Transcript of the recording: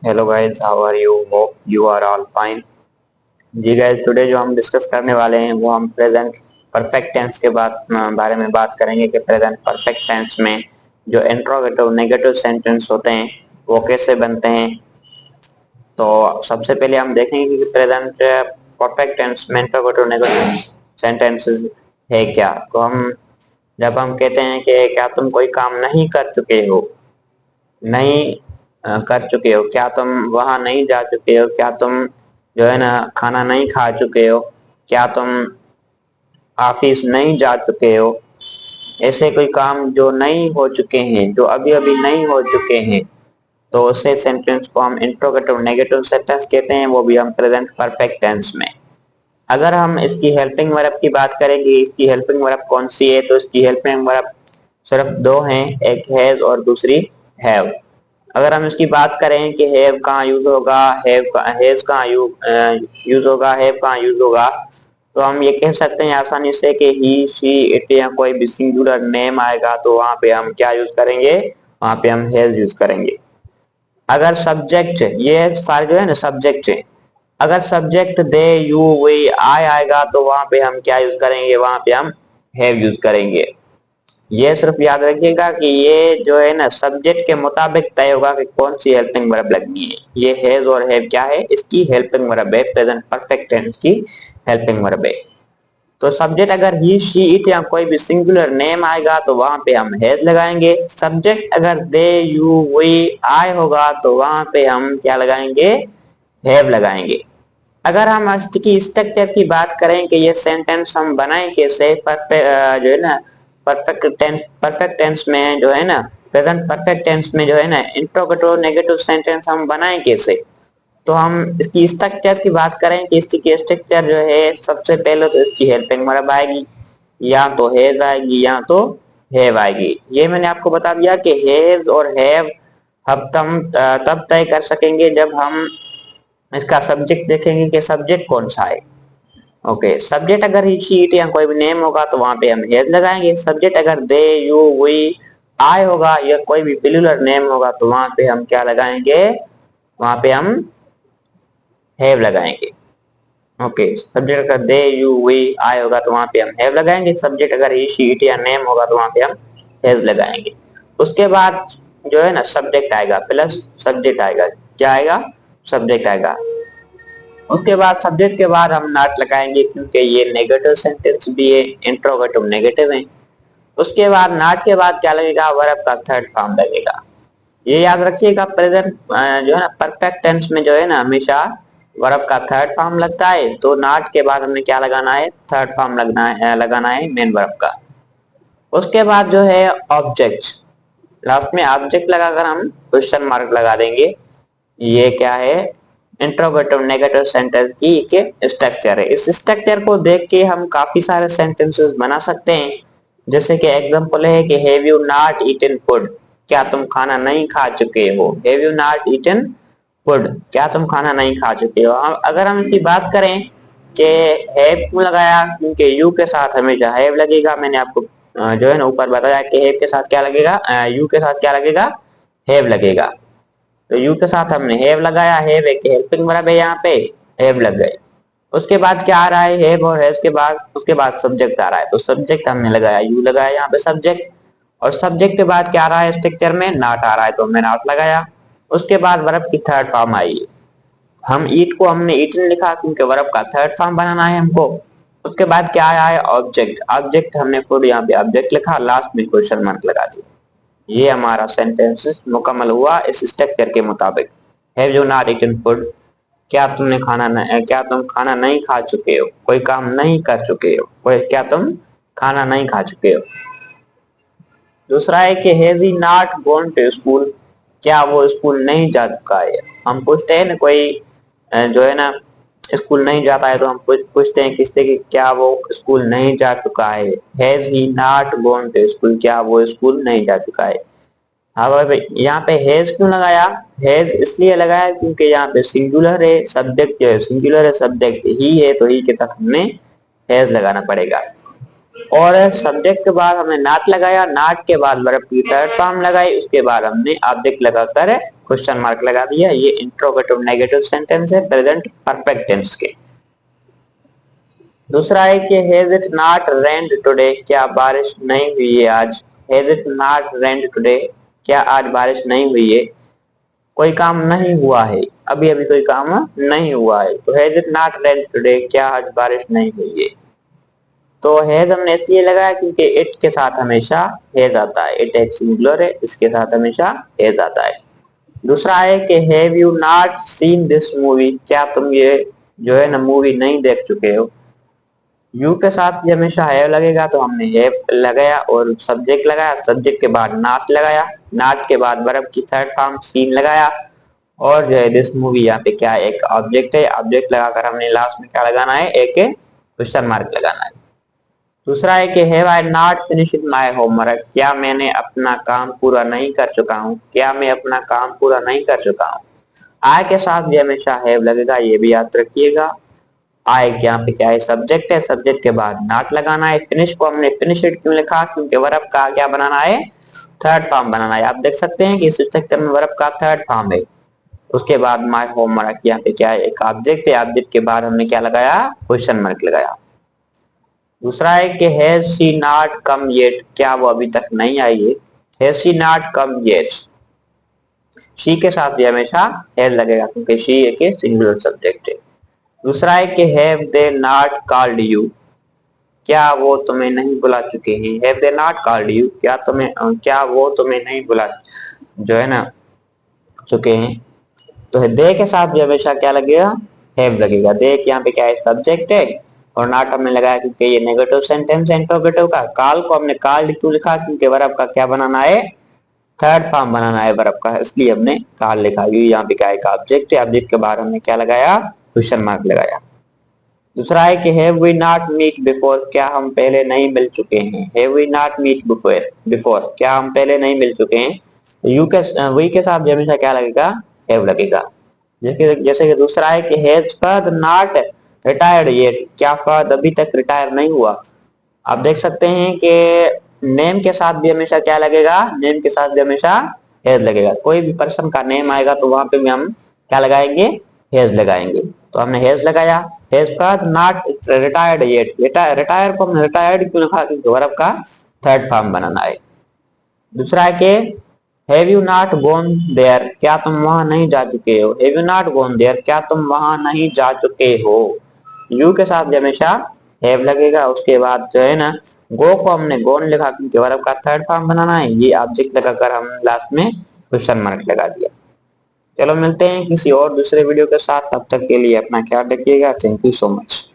Hello guys, how are you? Hope you are all fine. जी guys, today जो हम discuss करने वाले हैं वो हम प्रेजेंट परफेक्ट टेंस के बारे में बात करेंगे कि प्रेजेंट परफेक्ट टेंस में जो इंट्रोगेटिव नेगेटिव सेंटेंस होते हैं वो कैसे बनते हैं। तो सबसे पहले हम देखेंगे कि प्रेजेंट परफेक्ट टेंस में इंट्रोगेटिव नेगेटिव सेंटेंसेस है क्या। तो हम जब हम कहते हैं कि क्या तुम कोई काम नहीं कर चुके हो, नहीं कर चुके हो, क्या तुम वहां नहीं जा चुके हो, क्या तुम जो है ना खाना नहीं खा चुके हो, क्या तुम ऑफिस नहीं जा चुके हो, ऐसे कोई काम जो नहीं हो चुके हैं, जो अभी अभी नहीं हो चुके हैं, तो उसे सेंटेंस को हम इंट्रोगेटिव नेगेटिव सेंटेंस कहते हैं, वो भी हम प्रेजेंट परफेक्ट टेंस में। अगर हम इसकी हेल्पिंग वर्ब की बात करेंगे, इसकी हेल्पिंग वर्ब कौन सी है, तो इसकी हेल्पिंग वर्ब सिर्फ दो हैं, एक हैज और दूसरी हैव। अगर हम इसकी बात करें कि हैव कहाँ यूज होगा, हैज कहाँ यूज होगा, हैव कहाँ यूज होगा, तो हम ये कह सकते हैं आसानी से कि ही, शी, इट या कोई भी सिंगुलर नेम आएगा तो वहां पे हम क्या यूज करेंगे, वहां पे हम हैज यूज करेंगे। अगर सब्जेक्ट, ये सारे जो है ना सब्जेक्ट है, अगर सब्जेक्ट दे, यू, वी, आई आएगा तो वहां पे हम क्या यूज करेंगे, वहां पे हम हैव यूज करेंगे। ये सिर्फ याद रखिएगा कि ये जो है ना सब्जेक्ट के मुताबिक तय होगा कि कौन सी हेल्पिंग वर्ब लगनी है। ये हैज और हैव क्या है, इसकी हेल्पिंग वर्ब है, प्रेजेंट परफेक्ट टेंस की हेल्पिंग वर्ब है। तो सब्जेक्ट अगर ही, शी, इट या कोई भी सिंगुलर नेम आएगा तो वहां पे हम हैज लगाएंगे। सब्जेक्ट अगर दे, यू, वी, आई होगा तो वहां पे हम क्या लगाएंगे, हैव लगाएंगे। अगर हम इसकी स्ट्रक्चर की बात करें कि ये सेंटेंस हम बनाएं कैसे, जो है ना परफेक्ट टेंस में जो है ना, प्रेजेंट परफेक्ट टेंस में जो है ना इंट्रोगेटिव नेगेटिव सेंटेंस हम बनाएं कैसे, तो हम इसकी स्ट्रक्चर की बात करें कि इसकी स्ट्रक्चर जो है, सबसे पहले तो इसकी हेल्पिंग वर्ब आएगी, या तो हैज आएगी या तो हैव आएगी। ये मैंने आपको बता दिया कि हैज और हैव हम तब तय कर सकेंगे जब हम इसका सब्जेक्ट देखेंगे कि सब्जेक्ट कौन सा है। ओके, सब्जेक्ट अगर ही, शी, इट या कोई भी नेम होगा तो वहां पे हम हैज लगाएंगे। सब्जेक्ट अगर दे, यू, वी, आई होगा या कोई भी प्लूरल नेम होगा तो वहां पे हम क्या लगाएंगे, वहां पे हम हैव लगाएंगे। ओके, सब्जेक्ट अगर दे, यू, वी, आई होगा तो वहां पे हम हैव लगाएंगे। सब्जेक्ट अगर ही, शी, इट या नेम होगा तो वहां पे हम हैज लगाएंगे। उसके बाद जो है ना सब्जेक्ट आएगा प्लस सब्जेक्ट आएगा, क्या आएगा, सब्जेक्ट आएगा। उसके बाद सब्जेक्ट के बाद हम नॉट लगाएंगे क्योंकि ये नेगेटिव सेंटेंस भी है, इंट्रोगेटिव नेगेटिव है। उसके बाद नॉट के बाद क्या लगेगा, वर्ब का थर्ड फॉर्म लगेगा। ये याद रखिएगा, प्रेजेंट जो है ना परफेक्ट टेंस में जो है ना हमेशा वर्ब का थर्ड फॉर्म लगता है, तो नॉट के बाद हमें क्या लगाना है, थर्ड फॉर्म लगाना है मेन वर्ब का। उसके बाद जो है ऑब्जेक्ट, लास्ट में ऑब्जेक्ट लगाकर हम क्वेश्चन मार्क लगा देंगे। ये क्या है, इंट्रोगेटिव नेगेटिव सेंटेंस की एक स्ट्रक्चर है। इस स्ट्रक्चर को देख के हम काफी सारे सेंटेंसेस बना सकते हैं। जैसे कि एग्जांपल है कि have you not eaten food, क्या तुम खाना नहीं खा चुके हो। Have you not eaten food, क्या तुम खाना नहीं खा चुके हो। अगर हम इसकी बात करें कि हैव क्यों लगाया, क्योंकि यू के साथ हमेशा हैव लगेगा। मैंने आपको जो है ना ऊपर बताया कि हैव के साथ क्या लगेगा, यू के साथ क्या लगेगा, हैव लगेगा। तो यू के साथ हमने हैव लगाया, हैव एक हेल्पिंग वर्ब है, यहाँ पे हैव लग गए। उसके बाद क्या आ रहा है, हैव और हैज के बाद उसके बाद सब्जेक्ट आ रहा है, तो सब्जेक्ट हमने लगाया, यू लगाया यहाँ पे सब्जेक्ट। और सब्जेक्ट के बाद क्या आ रहा है स्ट्रक्चर में, नॉट आ रहा है, तो हमने नॉट लगाया। उसके बाद वर्ब की थर्ड फॉर्म आई, हम ईट को हमने ईटन लिखा क्योंकि वर्ब का थर्ड फॉर्म बनाना है हमको। उसके बाद क्या आया है, ऑब्जेक्ट, ऑब्जेक्ट हमने खुद यहाँ पे ऑब्जेक्ट लिखा, लास्ट में क्वेश्चन मार्क लगा दिया। ये हमारा सेंटेंस मुकम्मल हुआ इस स्ट्रक्चर के मुताबिक। Have you not eaten food, क्या तुमने क्या तुम खाना नहीं खा चुके हो, कोई काम नहीं कर चुके हो, कोई क्या तुम खाना नहीं खा चुके हो। दूसरा है कि has he not gone to school, क्या वो स्कूल नहीं जा चुका है। हम पूछते हैं ना कोई जो है ना स्कूल नहीं जाता है तो हम पूछते हैं किससे कि क्या वो स्कूल नहीं जा चुका है। Has he not gone to school, क्या वो स्कूल नहीं जा चुका है। हाँ, यहाँ पे हैज क्यों लगाया, हैज इसलिए लगाया क्योंकि यहाँ पे सिंगुलर है, सब्जेक्ट जो है सिंगुलर है, सब्जेक्ट ही है, तो ही के तक हमने हैज लगाना पड़ेगा। और सब्जेक्ट के बाद हमने नॉट लगाया, नॉट के बाद वर्ब की थर्ड फॉर्म लगाई, उसके बाद हमने ऑब्जेक्ट लगाकर क्वेश्चन मार्क लगा दिया। ये इंट्रोगेटिव नेगेटिव सेंटेंस है प्रेजेंट परफेक्ट टेंस के। दूसरा है कि has it not rained today, क्या बारिश नहीं हुई है आज। Has it not rained today, क्या आज बारिश नहीं हुई है। कोई काम नहीं हुआ है, अभी अभी कोई काम नहीं हुआ है, तो has it not rained today, क्या आज बारिश नहीं हुई है। तो हैज हमने इसलिए लगाया क्योंकि इट के साथ हमेशा हैज आता है, इट एक सिंगुलर है, इसके साथ हमेशा हैज आता है। दूसरा है कि have you not seen this movie, क्या तुम ये जो है ना मूवी नहीं देख चुके हो। यू के साथ भी हमेशा हैव लगेगा, तो हमने हैव लगाया और सब्जेक्ट लगाया, सब्जेक्ट के बाद नॉट लगाया, नॉट के बाद वर्ब की थर्ड फॉर्म सीन लगाया, और जो है दिस मूवी यहाँ पे क्या है, एक ऑब्जेक्ट है, ऑब्जेक्ट लगाकर हमने लास्ट में क्या लगाना है, एक क्वेश्चन मार्क लगाना है। दूसरा है कि have I not finished my homework, क्या मैंने अपना काम पूरा नहीं कर चुका हूँ, क्या मैं अपना काम पूरा नहीं कर चुका हूँ। आई के साथ भी हमेशा हैव लगेगा, ये भी याद रखिएगा। आई यहाँ पे क्या है, सब्जेक्ट है, सब्जेक्ट के बाद नॉट लगाना है। फिनिश को हमने फिनिश्ड क्यों लिखा, क्योंकि वर्ब का क्या बनाना है, थर्ड फॉर्म बनाना है। आप देख सकते हैं कि इस स्ट्रक्चर में वर्ब का थर्ड फॉर्म है। उसके बाद माय होमवर्क, यहाँ पे क्या है, एक ऑब्जेक्ट है, ऑब्जेक्ट के बाद हमने क्या लगाया, क्वेश्चन मार्क लगाया। दूसरा है कि has she not come yet, क्या वो अभी तक नहीं आई है। Has she not come yet, she के साथ भी हमेशा हैज लगेगा क्योंकि शी एक सिंगुलर सब्जेक्ट है। दूसरा है कि have they not called you, क्या वो तुम्हें नहीं बुला चुके हैं। Have they not called you, क्या वो तुम्हें नहीं बुला जो है ना चुके हैं। तो दे के साथ भी हमेशा क्या लगेगा, हैव लगेगा। दे यहाँ पे क्या है, सब्जेक्ट है, और नॉट हमने लगाया क्योंकि ये नेगेटिव सेंटेंस है इंट्रोगेटिव का। कॉल को हमने कॉल्ड क्यों लिखा, क्योंकि वर्ब का क्या बनाना है, थर्ड फॉर्म बनाना है वर्ब का, इसलिए हमने कॉल लिखा। यू यहाँ पे क्या है, ऑब्जेक्ट है, ऑब्जेक्ट के बाद हमने क्या लगाया, क्वेश्चन मार्क लगाया। दूसरा है कि have we not meet before, क्या हम पहले नहीं मिल चुके हैं। Have we not meet before, क्या हम पहले नहीं मिल चुके हैं। यू के वी के साथ हमेशा क्या लगेगा, हैव लगेगा। जैसे कि दूसरा है कि has Fahad not retired yet, क्या फहद अभी तक रिटायर नहीं हुआ। आप देख सकते हैं कि नेम के साथ भी हमेशा क्या लगेगा, नेम के साथ भी हमेशा हैज लगेगा। कोई भी पर्सन का नेम आएगा तो वहां पे भी हम क्या लगाएंगे, हैज लगाएंगे। तो हमने हैज लगाया। Has Fahad not retired yet, retire को हमने रिटायर्ड क्यों लिखा, क्योंकि वर्ब का थर्ड फॉर्म बनाना है। दूसरा है कि have you not gone there, क्या तुम वहां नहीं जा चुके हो। Have you not gone there, क्या तुम वहां नहीं जा चुके हो। यू के साथ हमेशा हैव लगेगा। उसके बाद जो है ना, गो को हमने गोन लिखा क्योंकि वर्ब का थर्ड फॉर्म बनाना है, ये ऑब्जेक्ट लगाकर हम लास्ट में क्वेश्चन मार्क लगा दिया। चलो मिलते हैं किसी और दूसरे वीडियो के साथ, तब तक के लिए अपना ख्याल रखिएगा। Thank you so much.